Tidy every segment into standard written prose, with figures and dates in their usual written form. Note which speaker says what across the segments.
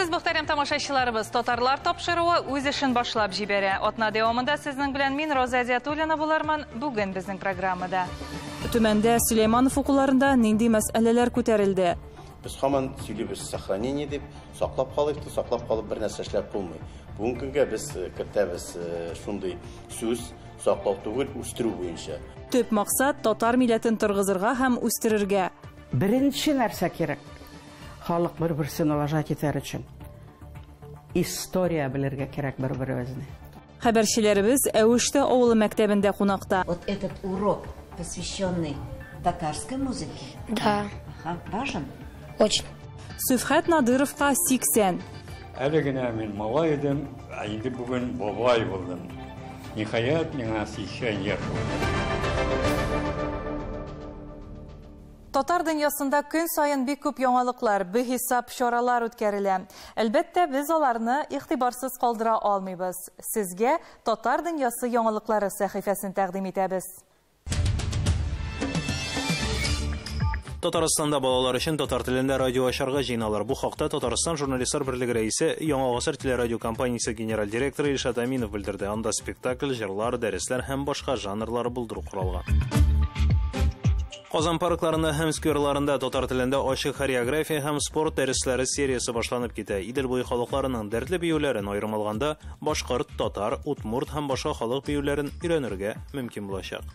Speaker 1: Хөрмәтсез мөхтәрәм тамашачыларыбыз, татарлар тапшыруы үз эшен башлап җибәрә. Атна дәвамында сезнең белән мин Роза Зиятуллина булармын бүген безнең программада. Төмәндә Сөләйманов укуларында нинди мәсьәләләр күтәрелде?
Speaker 2: Без һаман сөйлибез сохранение дип, саклап калып бер нәрсә эшләп булмый. Бүгенге көнгә без кертәбез шундый сүз саклау түгел, үстерү буенча.
Speaker 1: Төп максат татар милләтен торгызырга һәм үстерергә.
Speaker 3: Беренче нәрсә кирәк. Халык бер-берсен уважать итәр өчен. История белергә кирәк бер-беребезне.
Speaker 1: Хәбәрчеләребез Әүештә авылы мәктәбендә кунакта.
Speaker 4: Вот этот урок, посвященный татарской музыке.
Speaker 5: Да.
Speaker 4: Важен?
Speaker 5: Очень.
Speaker 1: Сүфхәт Надыровка 80.
Speaker 6: Әле генә мин малай идем, инде бүген бабай булдым. Ниһаят, миңа 80 яшь булды.
Speaker 1: Татар дөньясында көн сайын бик күп яңалыклар, бихисап чаралар үткәрелә. Әлбәттә, без аларны игътибарсыз калдыра алмыйбыз. Сезгә Татар дөньясы яңалыклары сәхифәсен тәкъдим итәбез.
Speaker 7: Татарстанда балалар өчен татар телендә радио ачарга җыйналар. Бу хакта Татарстан журналистлар берлеге рәисе, Яңа гасыр телерадиокомпаниясе генераль директоры Илшат Аминов белдерде. Анда спектакль, җырлар, дәресләр һәм башка жанрлар булдыру коралган. Казан паркларында һәм скверларында татар телендә ачык хореография һәм спорт дәресләре сериясе башланып китә. Идел буе халыкларының дәртле биюләрен аерым алганда башкорт, татар, удмурт һәм башка халык биюләрен өйрәнергә мөмкин булачак.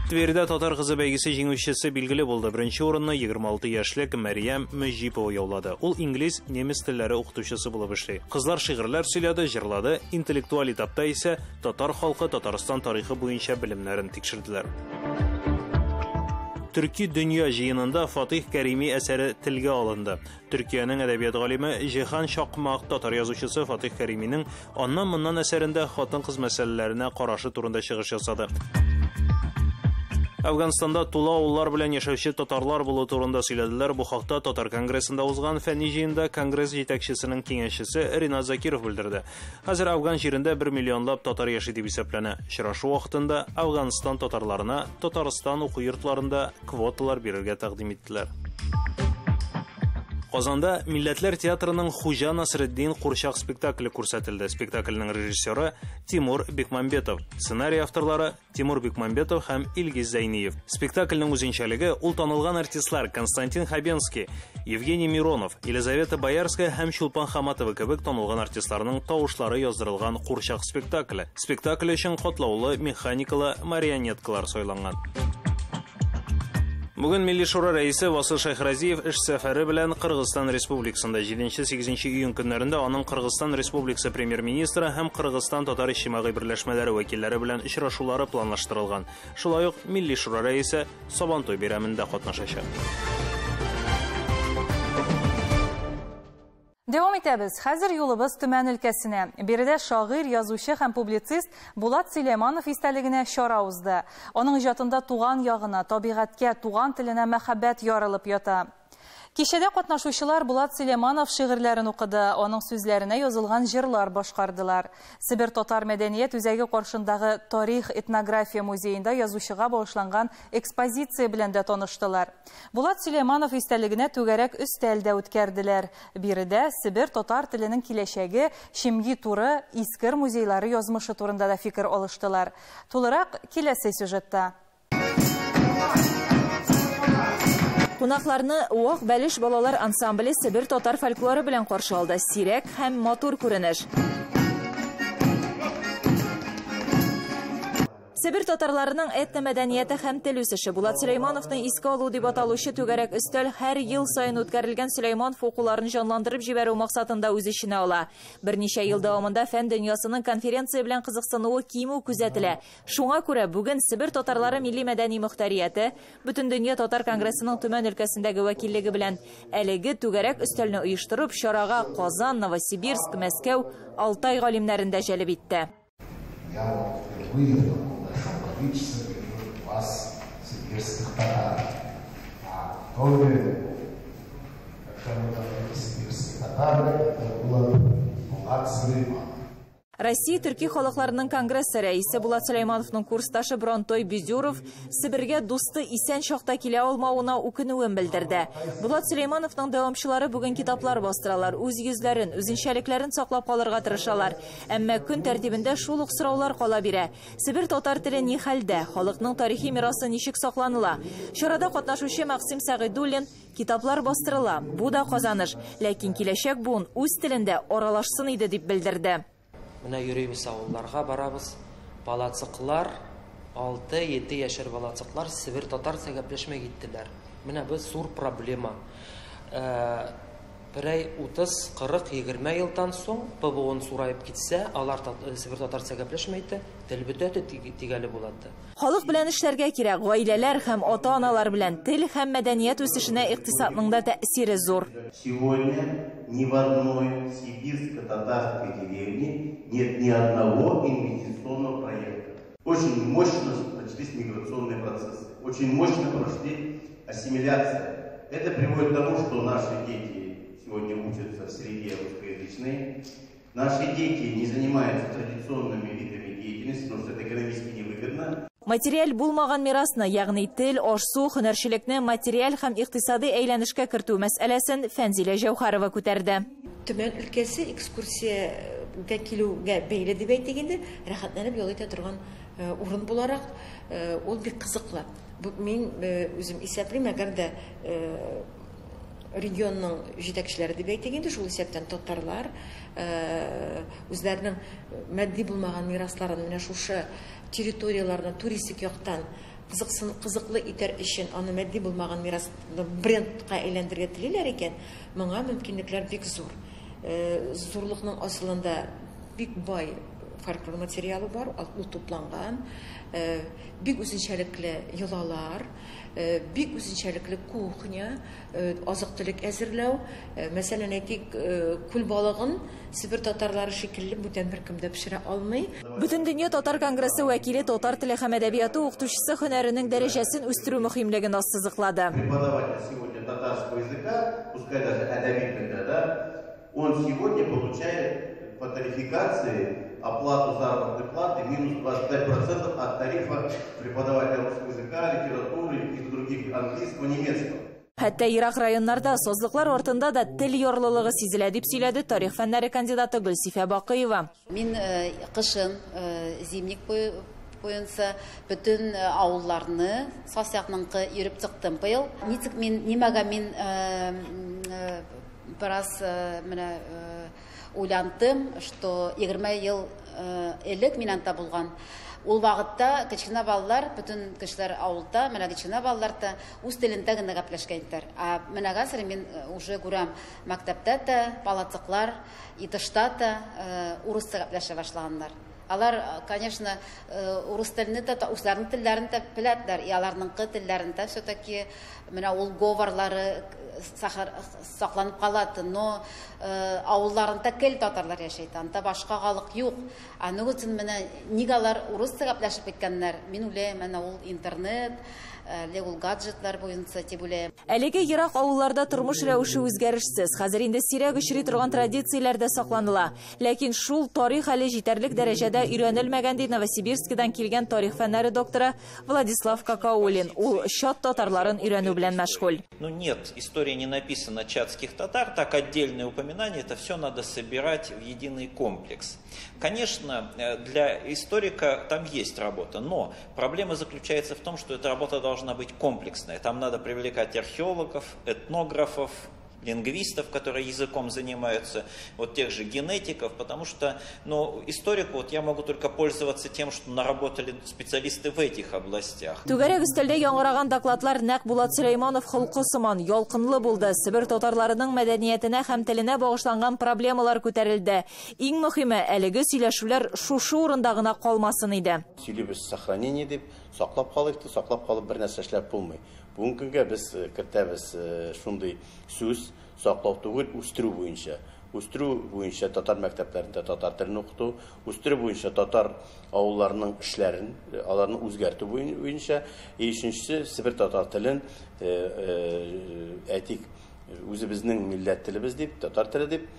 Speaker 7: Твердә татар кызы бәйгесе җиңүчесе билгеле булды. Беренче урынны 26 яшьлек Мәрьям Мөҗипова яулады. Ул инглиз, немец телләре укытучысы булып эшли. Кызлар шигырьләр сөйләде, җырлады, интеллектуаль этапта исә татар халкы Татарстан тарихы буенча белемнәрен тикшерделәр. Төрки дөнья җыенында Фатих Кәрими әсәре телгә алынды. Төркиянең әдәбият галиме Җиһан Шакмак татар язучысы Фатих Кәриминең аннан-моннан әсәрендә хатын-кыз мәсьәләләренә карашы турында чыгыш ясады. Әфганстанда тула авыллар белән яшәүче татарлар булу турында сөйләделәр. Бу хакта Татар конгрессында узган фәнни җыенда конгресс җитәкчесенең киңәшчесе Ринат Закиров белдерде. Хәзер Афган җирендә 1 миллионлап татар яши дип исәпләнә. Очрашу вакытында Афганстан татарларына Татарстан уку йортларында квоталар бирергә тәкъдим иттеләр. Казанда Милләтләр театрының Хуҗа Насретдин Курчак спектакле күрсәтелде. Спектакльнең режиссеры Тимур Бекмамбетов, сценарий авторлары Тимур Бекмамбетов һәм Илгиз Зәйниев. Спектакльнең үзенчәлеге ул танылган артистлар Константин Хабенский, Евгений Миронов, Елизавета Боярская һәм Чулпан Хаматова кебек танылган артистларның тавышлары яздырылган Курчак спектакле. Спектакль өчен катлаулы механикалы марионеткалар сайланган. Бүген Милли шура рәисе Васил Шайхразиев эш сәфәре белән Кыргызстан Республикасында 7-8 июнь көннәрендә аның Кыргызстан Республикасы премьер-министры һәм Кыргызстан татар иҗтимагый берләшмәләре вәкилләре белән очрашулары планлаштырылган. Шулай ук Милли шура рәисе Сабантуй бәйрәмендә катнашачак.
Speaker 1: Дәвам итәбез. Хәзер юлыбыз Төмән өлкәсенә. Биредә шагыйрь, язучы һәм публицист Булат Сөләйманов истәлегенә чара узды. Аның иҗатында туган ягына, табигатькә, туган теленә мәхәббәт ярылып ята. Кичәдә катнашучылар Булат Сөләйманов шигырьләрен укыды, аның сүзләренә язылган җырлар башкардылар. Себер татар мәдәният үзәге каршындагы Тарих этнография музеенда язучыга багышланган экспозиция белән дә таныштылар. Булат Сөләйманов истәлегенә түгәрәк өстәлдә үткәрделәр. Биредә Себер татар теленең киләчәге, Шимги туры, Искер музейлары язмышы турында да фикер алыштылар. Тулырак киләсе сюжетта. Кунакларны Уак Бәлеш балалар ансамбле Себер татар фольклоры белән каршы алды. Сирәк һәм матур күренеш. Себер татарларының этно мәдәнияте һәм тел үсеше Булат Сөләймановны искә алу дип аталучы түгәрәк өстәл һәр ел сайын үткәрелгән Сөләйманов укуларын җанландырып җибәрү максатында үз эшенә ала. Берничә ел дәвамында фән дөньясының конференция белән кызыксынуы кимү күзәтелә. Шуңа күрә бүген Себер татарлары милли мәдәни мөхтәрияте Бөтен дөнья татар конгрессының Төмән өлкәсендәге вәкиллеге белән әлеге түгәрәк өстәлне оештырып, чарага Казан, Новосибирск, Мәскәү, Алтай галимнәрен дә җәлеп итте.
Speaker 8: Вас, сибирских татар, а новые сибирские татары, это было Булат Сөләйманов.
Speaker 1: Россия Төрки халыкларының конгрессы рәисе Булат Сөләймановның курсташы Бронтой Бизюров Себергә дусты исән чакта килә алмавына үкенүен белдерде. Булат Сөләймановның дәвамчылары бүген китаплар бастыралар, үз йөзләрен, үзенчәлекләрен саклап калырга тырышалар. Әмма көн тәртибендә шул ук сораулар кала бирә. Себер татар теле ни хәлдә? Халыкның тарихи мирасы ничек сакланыла? Чарада катнашучы Максим Сәгыйдуллин китаплар бастырыла. Бу да казаныш, ләкин киләчәк буын үз телендә аралашсын иде дип белдерде.
Speaker 5: Менә йөрибез авылларга барабыз. Балацыклар 6-7 яшьләр балацыклар Себер татар сөйләшмәй киттеләр. Менә без зур проблема. Берәй 30, 40, 20 елдан соң ПВОны сурайып китсә, алар Себер татар сөйләшмәйде, тел бетә тигәле булады.
Speaker 1: Халык белән эшләргә кирәк, гаиләләр һәм ата-аналар белән тел һәм мәдәният үсешенә икътисадның да тәэсире зур.
Speaker 2: Сегодня ни в одной сибирско-татарской деревне нет ни одного инвестиционного проекта. Очень мощно начались миграционные процессы, очень мощно прошли ассимиляция. Это приводит к тому, что наши дети сегодня учатся в среде русскоязычной. Наши дети не занимаются традиционными видами деятельности, потому что это экономически невыгодно.
Speaker 1: Материаль булмаган мирасны, ягъни тел, аш-су, һөнәрчелекне материаль һәм икътисади әйләнешкә кертү мәсьәләсен Фәнзилә Җәүһәрова күтәрде.
Speaker 4: Төмән өлкәсе экскурсиягә килүгә бәйле дип әйтгәндә, рәхәтләнеп ял итә торган урын буларак, ул бик кызыклы. Мин үзем исәплим, әгәр дә регионның җитәкчеләре дип әйтгәндә, шул исәптән татарлар үзләренең матди булмаган мирасларын менә шушы территорияларны туристик яктан кызыклы итәр өчен аны матди булмаган мирасны брендка әйләндерергә телиләр икән, моңа мөмкинлекләр бик зур. Зурлыкның асылында бик бай фольклор материалы бар, ул тупланган, бик үзенчәлекле йолалар, бик үзенчәлекле кухня, азык-төлек әзерләү, мәсәлән әйтик, күл балыгын Себер татарлары шикелле бүтән беркем дә пешерә алмый.
Speaker 1: Бүтән дөнья татар конгрессы вәкиле татар теле һәм әдәбияты укытучысы һөнәренең дәрәҗәсен үстерү мөһимлеген ассызыклады.
Speaker 2: Преподаватель сегодня татарского языка, пускай даже әдәби, да, он сегодня получает по тарификации оплату заработной платы минус 25% от тарифа преподавателя русского языка, литературы и других английского, немецкого.
Speaker 1: Хәтта ерак районнарда созлыклар артында да тел ярлылыгы сизелә дип сөйләде тарих фәннәре кандидаты Гөлсифә Бакыева.
Speaker 9: Мин кышын зимник буенча бүтән авылларны сосягныңкы йөреп чыктым быел. Ничек нимәгә мин бераз менә уйландым, что 20 ел элек миннән табылган. Ул вакытта кечкенә балалар, бүтән кешеләр авылда, менә кечкенә балалар да үз телендә генә гәпләшкәннәр. Менә хәзер мин уже күрәм, мәктәптә дә балацыклар, итышта да урысча гәпләшә башлаганнар. Алар, конечно, урыс телене дә, үзләренең телләрен дә беләләр, аларның телләрен дә все-таки менә ул говорлары сакланып калады, но авылларында кел татарлар яшәйт, анда башка халык юк. Аның өчен менә нигалар урысча гәпләшеп киткәннәр. Мин уйлыйм, менә ул интернет, легал гаджетлар буенча дип уйлыйм.
Speaker 1: Әлеге ерак авылларда тормыш рәвеше үзгәрешсез. Хәзер инде сирәк очрый торган традицияләр дә сакланыла. Ләкин шул тарих әле җитәрлек дәрәҗәдә өйрәнелмәгән ди Новосибирскидан килгән тарих фәннәре докторы Владислав Какаулин. Ул чат татарларын өйрәнү белән мәшгуль.
Speaker 10: Ну нет, история не написана чатских татар, так отдельные упоминания, это все надо собирать в единый комплекс. Конечно, для историка там есть работа, но проблема заключается в том, что эта работа должна быть комплексная. Там надо привлекать археологов, этнографов, лингвистов, которые языком занимаются, вот тех же генетиков, потому что, историку я могу только пользоваться тем, что наработали специалисты в этих областях.
Speaker 1: Түгәрәк өстәлдә яңгыраган докладлар нәкъ Булат Сөләйманов холкы сыман ялкынлы булды. Себер татарларының мәдәниятенә һәм теленә багышланган проблемалар күтәрелде. Иң мөһиме, әлеге сөйләшүләр шушы урында гына калмасын иде.
Speaker 2: Сөйлибез сохранение дип, саклап калып бер нәрсә эшләп булмый. Бүгенге көнгә без кертәбез шундый сүз саклау түгел, үстерү буенча. Үстерү буенча татар мәктәпләрендә татар телен укыту, үстерү буенча татар авылларының эшләрен, аларны үзгәртү буенча, икенчесе Себер татар телен әйтик, үзебезнең милләт телебез дип, татар теле дип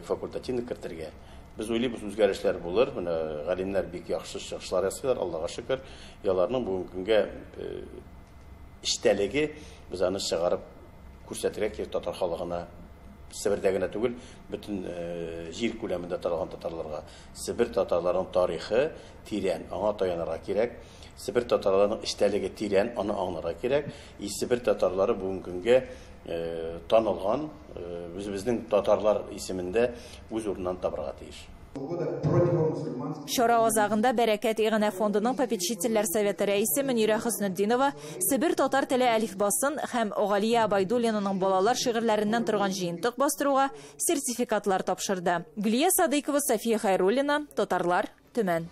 Speaker 2: факультативны кертергә. Без уйлыйбыз үзгәрешләр булыр. Менә галимнәр бик яхшы чыгышлар ясыйлар, Аллага шөкер. Яларның бүгенге көнгә иштәлеге без аны чыгарып күрсәтергә кирәк татар халыгына. Себердә генә түгел, бөтен җир күләмендә таралган татарларга. Себер татарларының тарихы тирән, аңа таянырга кирәк. Себер татарларының иштәлеге тирән, аны аңларга кирәк. Себер татарлары бүгенге көнгә танылган, безнең татарлар исемендә үз урынын табарга тиеш.
Speaker 11: Шара азагында Бәрәкәт Игъана фондының попечительләр советы рәисе Мөнирә Хөснетдинова Себер татар теле әлифбасын һәм Галия Абайдуллинаның балалар шигырьләреннән торган җыентык бастыруга сертификатлар тапшырды. Гөлия Садыкова, София Хайруллина, Татарлар, Төмән.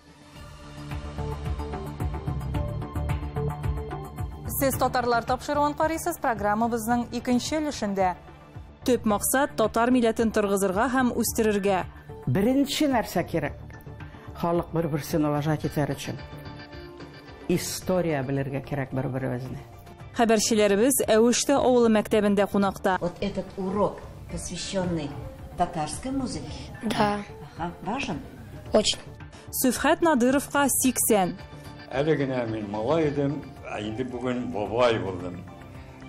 Speaker 1: Сез татарлар тапшыруын карыйсыз, программабызның икенче өлешендә. Төп максат татар милләтен торгызырга һәм үстерергә.
Speaker 3: Беренче нәрсә кирәк. Халык бер-берсен уважать итәр өчен. История белергә кирәк бер-беребезне.
Speaker 1: Хәбәрчеләребез Әүештә авылы мәктәбендә кунакта.
Speaker 12: Вот этот урок, посвященный татарской музыке.
Speaker 13: Да.
Speaker 12: Ага, важен?
Speaker 13: Очень.
Speaker 1: Сүфхәт Надыровка 80.
Speaker 6: Әле генә мин малай идем, инде бүген бабай булдым.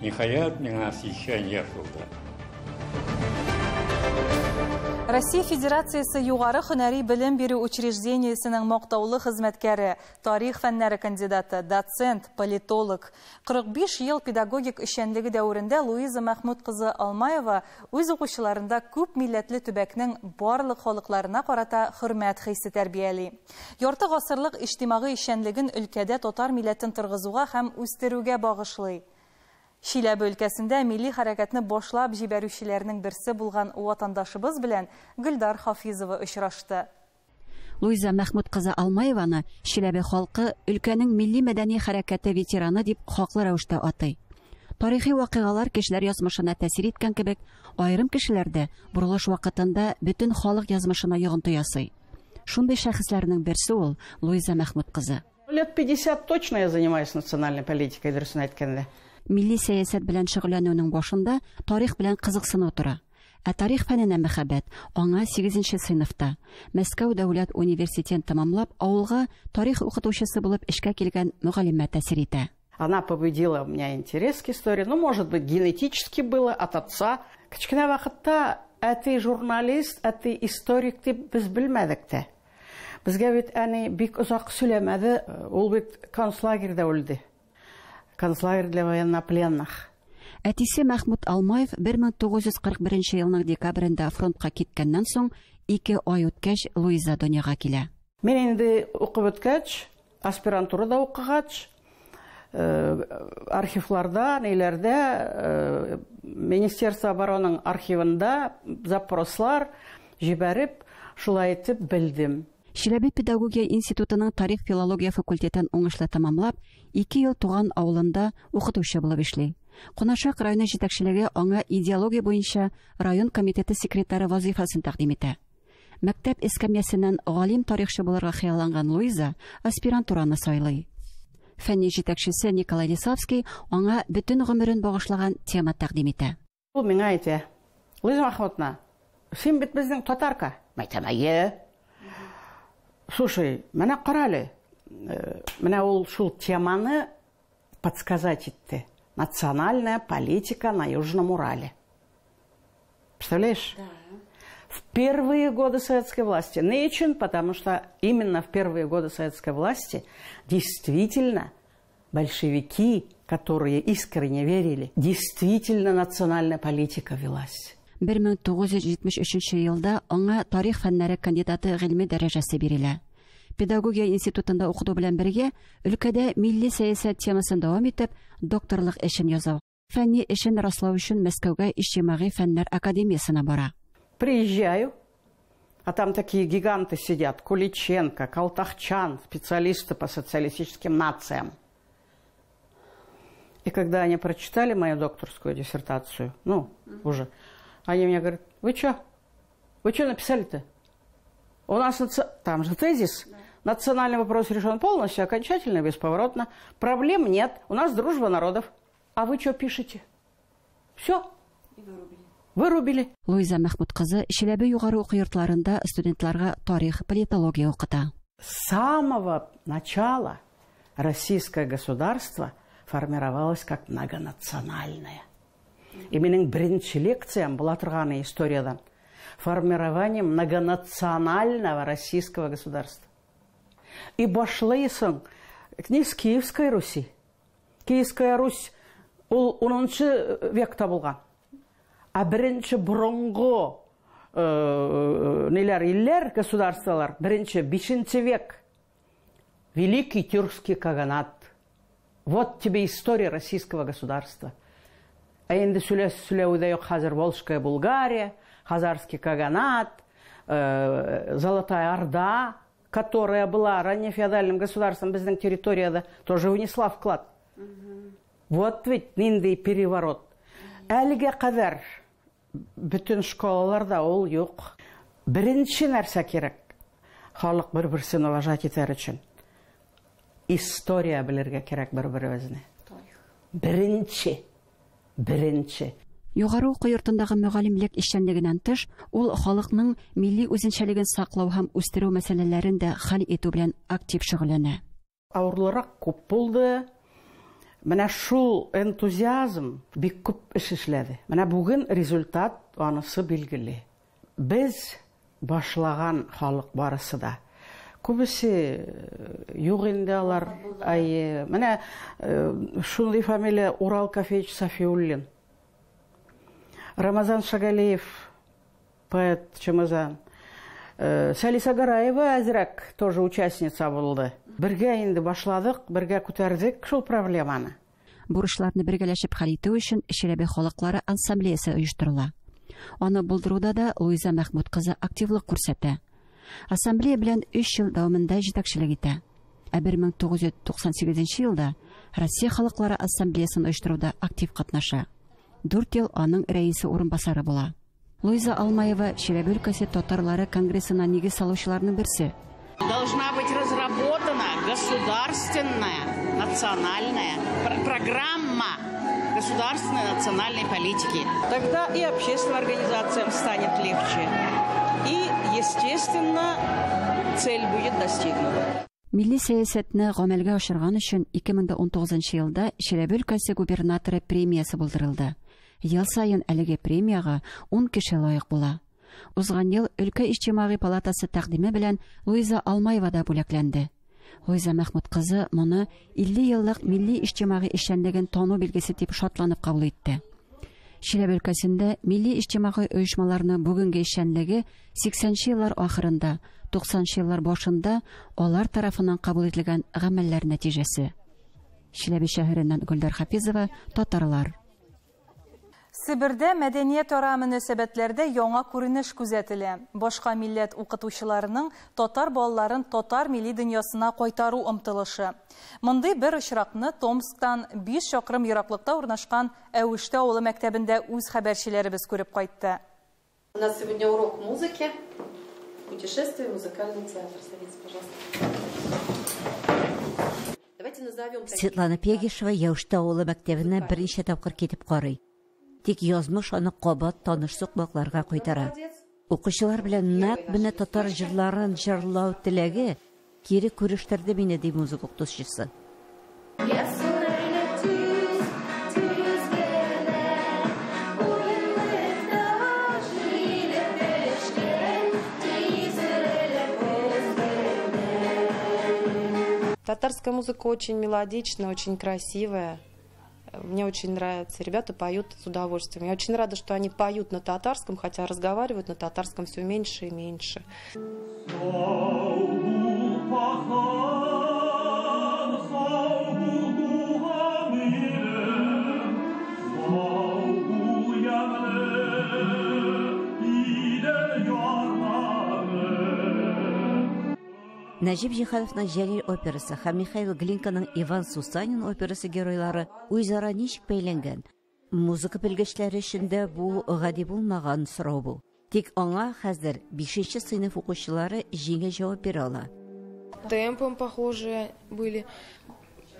Speaker 6: Ниһаят, миңа 80 яшь булды.
Speaker 1: Россия Федерациясы югары һөнәри белем бирү учреждениесенең мактаулы хезмәткәре, тарих фәннәре кандидаты, доцент, политолог, 45 ел педагогик эшчәнлеге дәверендә Луиза Мәхмүд кызы Алмаева үз укучыларында күп милләтле төбәкнең барлык халыкларына карата хөрмәт хисе тәрбияли. Ярты гасырлык иҗтимагый эшчәнлеген өлкәдә татар милләтен торгызуга һәм үстерүгә багышлый. Шиләбе өлкәсендә милли хәрәкәтне башлап җибәрүчеләрнең берсе булган ватандашыбыз белән Гөлдар Хафизова очрашты.
Speaker 14: Луиза Мәхмүд кызы Алмаеваны Шиләбе халкы өлкәнең милли мәдәни хәрәкәте ветераны дип хаклы рәвештә атый. Тарихи вакыйгалар кешеләр язмышына тәэсир иткән кебек, айрым кешеләрдә бурылыш вакытында бөтен халык язмышына йогынты ясый. Шундый шәхесләрнең берсе ул Луиза Мәхмүд кызы.
Speaker 3: Лет 50 точно я занимаюсь национальной политикой, дөресен әйткәндә.
Speaker 14: Милли сәясәт белән шөгыльләнүнең башында тарих белән кызыксыну тора. Тарих фәненә мәхәббәт аңа 8-нче сыйныфта Мәскәү дәүләт университетын тәмамлап, авылга тарих укытучысы булып эшкә килгән мөгаллимә тәэсир итә.
Speaker 3: Она побудила у меня интерес к истории. Ну, может быть, генетически было от отца. Кичкенә вакытта әти журналист, әти историк дип без белмәдек тә. Безгә бит әни бик озак сөйләмәде, ул бит концлагерьдә үлде. Концлагерь для военнопленных.
Speaker 14: Әтисе Мәхмүд Алмаев 1941 елның декабрендә фронтка киткәннән соң 2 ай үткәч Луиза дөньяга килә.
Speaker 3: Мин инде укып үткәч, аспирантурада укыгач, архивларда, неләрдә, Министерство обороны архивында запрослар җибәреп, шулай итеп белдем.
Speaker 14: Шиләбе педагогия институтының тарих филология факультетын уңышлы тәмамлап, 2 ел туган авылында укытучы булып эшли. Кунашак районы җитәкчелеге аңа идеология буенча район комитеты секретары вазифасын тәкъдим итә. Мәктәп эскәмиясеннән галим тарихчы булырга хыялланган Луиза аспирантураны сайлый. Фәнни җитәкчесе Николай Лисовский аңа бөтен гомерен багышлаган тема тәкъдим итә.
Speaker 3: Ул миңа әйтә: "Луиза Мәхмүдовна, син бит безнең татарка." Мәйтәмәе. Слушай, менә карале. Менә ул шул теманы подсказать итте. Национальная политика на Южном Урале. Представляешь?
Speaker 12: Да.
Speaker 3: В первые годы советской власти. Нечен, потому что именно в первые годы советской власти действительно большевики, которые искренне верили, действительно национальная политика велась.
Speaker 14: 1973 елда аңа тарих фәннәре кандидаты гыйльми дәрәҗәсе бирелә. Педагогия институтында укыту белән бергә өлкәдә милли сәясәт темасын дәвам итеп, докторлык эшен яза. Фәнни эшен раслау өчен Мәскәүгә иҗтимагый фәннәр академиясына бара.
Speaker 3: Приезжаю, а там такие гиганты сидят: Куличенко, Калтахчан, специалисты по социалистическим нациям. И когда они прочитали мою докторскую диссертацию, уже, они мне говорят: вы что написали-то? У нас там же тезис. Национальный вопрос решен полностью, окончательно, бесповоротно. Проблем нет. У нас дружба народов. А вы что пишете? Все. Вырубили.
Speaker 14: Луиза Мәхмүт кызы Чиләбе югары уку йортларында студентларга тарих, политология укыта.
Speaker 3: С самого начала российское государство формировалось как многонациональное. И менің бірінші лекциям была тұрғаны историядан. Формирование многонационального российского государства. И башлайсың князь Киевской Руси. Киевская Русь ол 10 векта болған. А бірінші бұрынғы иллер государстволар, бірінші 5 век. Великий тюркский каганат. Вот тебе история российского государства. А енді сөйлеуде yok қазір Волжская Булгария, Хазарский каганат, Золотая Орда, которая была ранее феодальным государством, біздің территорияда тоже внесла вклад. Вот ведь нинди переворот. Әліге қадар бүтін школаларда ол yok. Бірінші нәрсе керек. Халық бір-бірсін уважать етер үшін. История білерге керек бір-бірімізіне. Бірінші.
Speaker 14: Югары уку йортындагы мөгалимлек эшчәнлегеннән тыш, ул халыкның милли үзенчәлеген саклау һәм үстерү мәсьәләләрен дә хәл итү белән актив шөгыльләнә.
Speaker 3: Авырлырак күп булды. Менә шул энтузиазм бик күп эш эшләде. Менә бүген результат анысы билгеле. Без башлаган халык барысы да. Күбесе юк инде алар. Менә шундый фамилия Урал Кофеич Сафиуллин. Рамазан Шагалиев, поэт Чемазан. Салиса Гараева әзрәк тоже участница булды. Бергә инде башладык, бергә күтәрдек шул проблеманы.
Speaker 14: Бурычларны бергәләшеп хәл итү өчен Чиләбе халыклары ассамблеясы оештырыла. Аны булдыруда да Луиза Мәхмүт кызы активлык күрсәтә. Ассамблея белән 3 ел дәвамында җитәкчелек итә. 1998 елда Россия халыклары ассамблеясын оештыруда актив катнаша. 4 ел аның рәисе урынбасары була. Луиза Алмаева Чиләбе өлкәсе татарлары конгрессына нигез салучыларның берсе.
Speaker 3: Должна быть разработана государственная национальная программа государственной национальной политики. Тогда и общественным организациям станет легче. И, естественно, цель будет достигнута.
Speaker 14: Милли сәясәтне гамәлгә ашырган өчен 2019 елда Чиләбе өлкәсе губернаторы премиясе булдырылды. Ел сайын әлеге премияга 10 кеше лаек була. Узган ел өлкә иҗтимагый палатасы тәкъдиме белән Луиза Алмаева да бүләкләнде. Луиза Мәхмүт кызы моны 50 еллык милли иҗтимагый эшчәнлеген тану билгесе дип шатланып кабул итте. Чиләбе өлкәсендә милли иҗтимагый оешмаларның бүгенге эшчәнлеге 80-нчы еллар ахырында, 90-нчы еллар башында алар тарафыннан кабул ителгән гамәлләр нәтиҗәсе. Чиләбе шәһәреннән Гөлдар Хафизова, Татарлар.
Speaker 1: Себердә мәдәният ара мөнәсәбәтләрдә яңа күренеш күзәтелә. Башка милләт укытучыларының татар балаларын татар милли дөньясына кайтару омтылышы. Мондый бер очракны Томсктан 5 чакрым ераклыкта урнашкан Әүештә авылы мәктәбендә үз хәбәрчеләребез күреп кайтты.
Speaker 13: У нас сегодня урок музыки, путешествие, музыкальный театр. Садитесь, пожалуйста.
Speaker 12: Светлана Пегишева Әүештә авылы мәктәбенә берничә тапкыр китеп карый. Тик язмыш аны кабат таныш сукмакларга кайтара. Укучылар белән нәкъ менә татар җырларын җырлау теләге кире күрештерде мине, ди музыка укытучысы.
Speaker 13: Татарская музыка очень мелодичная, очень красивая. Мне очень нравится. Ребята поют с удовольствием. Я очень рада, что они поют на татарском, хотя разговаривают на татарском все меньше и меньше.
Speaker 12: Нәҗип Җиһановның Җәлил операсы һәм Михаил Глинканың Иван Сусанин операсы геройлары үзара ничек бәйләнгән? Музыка белгечләре өчен дә бу гади булмаган сорау бу. Тик аңа хәзер 5-нче сыйныф укучылары җиңел җавап бирә ала.
Speaker 13: Темпом похожие были,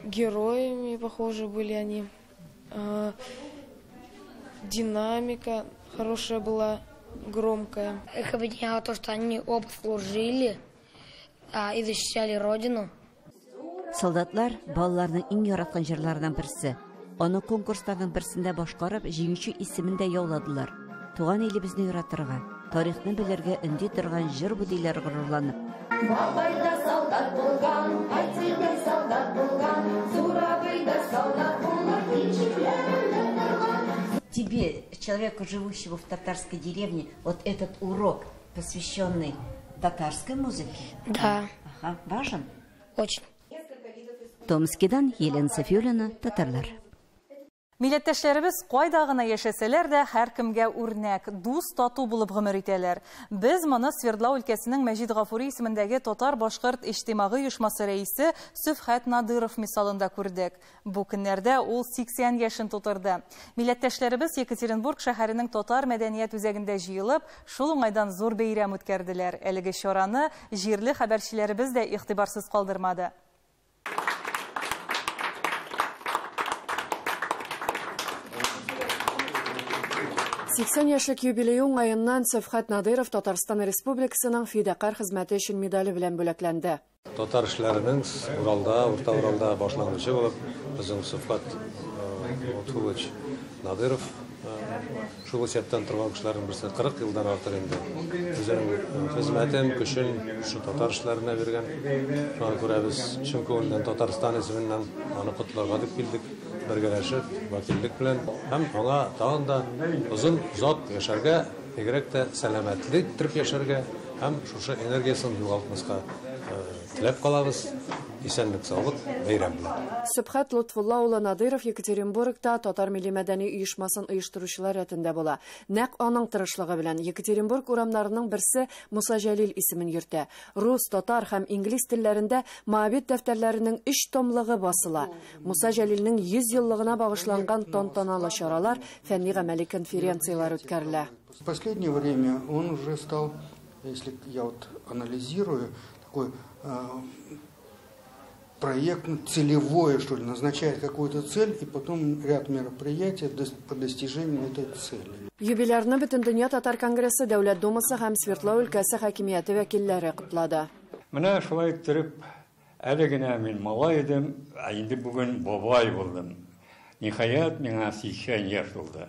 Speaker 13: героями похожи были они.
Speaker 15: Динамика хорошая была, громкая.
Speaker 16: Их объединяло то, что они оба служили и защищали Родину.
Speaker 12: Солдатлар балаларның иң яраткан җырларыннан берсе. Аны конкурсларның берсендә башкарып, җиңүче исемен дә яуладылар. Туган илебезне яратырга, тарихны белергә өнди торган җыр бу диләр горурланып. Бабайда солдат булган, Айтсайда солдат булган, Зурабайда солдат булган, Тебе, человеку, живущему в татарской деревне, вот этот урок, посвященный татарской музыке?
Speaker 16: Да.
Speaker 12: Ага, важен?
Speaker 16: Очень.
Speaker 12: Томскидан Елена Софиулина, татарлар.
Speaker 1: Милләттәшләребез кайда гына яшәсәләр дә һәркемгә үрнәк, дус, тату булып гомер итәләр. Без моны Свердлау өлкәсенең Мәҗит Гафури исемендәге татар-башкорт иҗтимагый оешмасы рәисе Сөфхәт Надыров мисалында күрдек. Бу көннәрдә ул 80 яшен тутырды. Милләттәшләребез Екатеринбург шәһәренең татар мәдәният үзәгендә җыелып, шул уңайдан зур бәйрәм үткәрделәр. Әлеге чараны җирле хәбәрчеләребез дә игътибарсыз калдырмады.
Speaker 17: 80 яшьлек юбилей уңаеннан Сөфхәт Надыров Татарстан Республикасының фидакарь хезмәте өчен медале белән бүләкләнде.
Speaker 18: Татар эшләренең Уралда, Урта Уралда башлангычы булып, безнең Сөфхәт Надыров шул вакыттан торган кешеләрнең берсе 40 елдан артык инде. Үзенең хезмәтен, көчен шу татар эшләренә биргән. Шуңа күрә без чын күңелдән Татарстан исеменнән аны котларга дип килдек. Бергәләшеп, вәкиллек белән һәм аңа тагын да озын зат яшәргә, бигрәк тә сәламәтлек итеп яшәргә һәм шушы энергиясын югалтмаска теләп калабыз. Исәнлек, саулык, бәйрәм белән.
Speaker 17: Сөбхәт Лутфулла улы Надыров Екатеринбургта Татар милли мәдәни оешмасын оештыручылар рәтендә була. Нәкъ аның тырышлыгы белән Екатеринбург урамнарының берсе Муса Җәлил исемен йөртә. Рус, татар һәм инглиз телләрендә Моабит дәфтәрләренең 3 томлыгы басыла. Муса Җәлилнең 100 еллыгына багышланган тантаналы чаралар, фәнни-гамәли конференциялар үткәрелә.
Speaker 19: В последнее время он уже стал, если я вот анализирую, такой проектно, целевое, что ли, назначает какую-то цель и потом ряд мероприятий по достижению этой цели.
Speaker 17: Юбилярны бөтен дөнья татар конгрессы, Дәүләт думасы һәм Свердлау өлкәсе хакимияте вәкилләре котлады.
Speaker 6: Менә шулай торып, әле генә мин малай идем, инде бүген бабай булдым. Ниһаят миңа 80 яшь булды.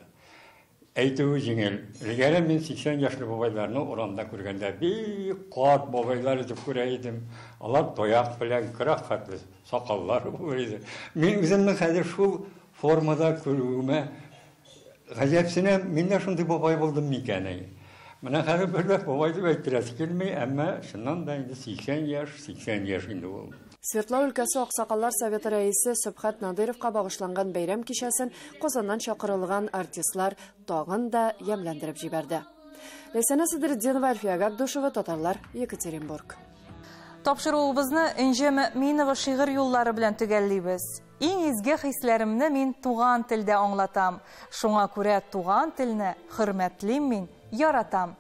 Speaker 6: Әйтүе җиңел. Элгәре мин 80 яшьле бабайларны урамда күргәндә бик кат бабайлар дип күрә идем. Алар тояк белән кырахатлы сакаллар булыр иде. Мин үземне хәзер шул формада күрүемә гаҗәпсенәм, мин дә шундый бабай булдым микән. Менә хәзер бер бабай дип әйттерәсе килми, әмма шуннан да инде 80 яшь инде ул.
Speaker 17: Свердлау өлкәсе Аксакаллар советы рәисе Сөбхәт Надыровка багышланган бәйрәм кичәсен Казаннан чакырылган артистлар тагын да ямьләндереп җибәрде. Ләйсәнә Сидретдинова, Альфия Габдушева, татарлар, Екатеринбург.
Speaker 1: Тапшыруыбызны Энҗе Мөэминова шигырь юллары белән төгәллибез. Иң изге хисләремне мин туган телдә аңлатам. Шуңа күрә туган телне хөрмәтлим мин, яратам.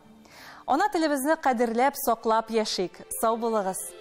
Speaker 1: Ана телебезне кадерләп, саклап яшик. Сау булыгыз.